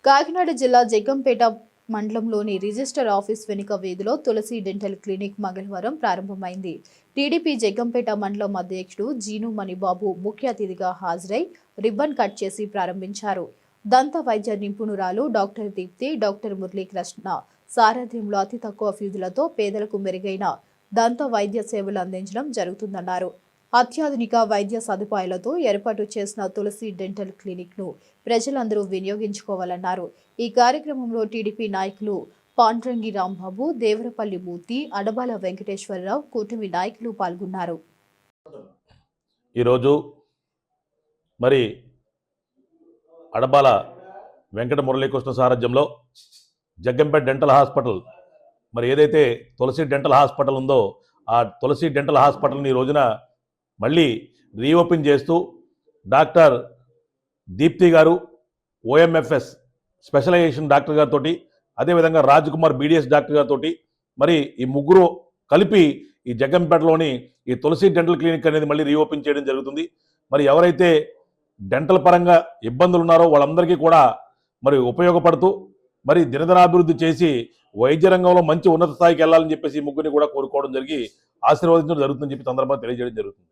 కాకినాడ జిల్లా జగ్గంపేట మండలంలోని register office వెనుక వీధిలో తులసి డెంటల్ క్లినిక్ మంగళవారం ప్రారంభమైంది. టీడీపీ జగ్గంపేట మండలం అధ్యక్షుడు జీను మణిబాబు ముఖ్య అతిథిగా హాజరై రిబ్బన్ కట్ చేసి ప్రారంభించారు. దంత వైద్య నిపుణురాలు డాక్టర్ దీప్తి, డాక్టర్ మురళీకృష్ణ సారథ్యంలో అతి తక్కువ ఫీజులతో పేదలకు మెరుగైన దంత వైద్య సేవలు అందించడం జరుగుతుందన్నారు. అత్యాధునిక వైద్య సదుపాయాలతో ఏర్పాటు చేసిన తులసి డెంటల్ క్లినిక్ ను ప్రజలందరూ వినియోగించుకోవాలన్నారు. ఈ కార్యక్రమంలో టీడీపీ నాయకులు పాండ్రంగి రాంబాబు, దేవరపల్లి మూర్తి, అడబాల వెంకటేశ్వరరావు, కూటమి నాయకులు పాల్గొన్నారు. ఈరోజు మరి అడబాల వెంకట మురళీకృష్ణ సారథ్యంలో జగ్గంపేట డెంటల్ హాస్పిటల్ మరి ఏదైతే తులసి డెంటల్ హాస్పిటల్ ఉందో ఆ తులసి డెంటల్ హాస్పిటల్ని ఈ రోజున మళ్ళీ రీఓపెన్ చేస్తూ డాక్టర్ దీప్తి గారు ఓఎంఎఫ్ఎస్ స్పెషలైజేషన్ డాక్టర్ గారితో, అదేవిధంగా రాజ్ కుమార్ బీడిఎస్ డాక్టర్ గారితో మరి ఈ ముగ్గురు కలిపి ఈ జగ్గంపేటలోని ఈ తులసి డెంటల్ క్లినిక్ అనేది మళ్ళీ రీఓపెన్ చేయడం జరుగుతుంది. మరి ఎవరైతే డెంటల్ పరంగా ఇబ్బందులు ఉన్నారో వాళ్ళందరికీ కూడా మరి ఉపయోగపడుతూ మరి దినదినాభివృద్ధి చేసి వైద్య రంగంలో మంచి ఉన్నత స్థాయికి వెళ్ళాలని చెప్పేసి ఈ ముగ్గురిని కూడా కోరుకోవడం జరిగి ఆశీర్వదించడం జరుగుతుందని చెప్పి సందర్భంగా తెలియజేయడం జరుగుతుంది.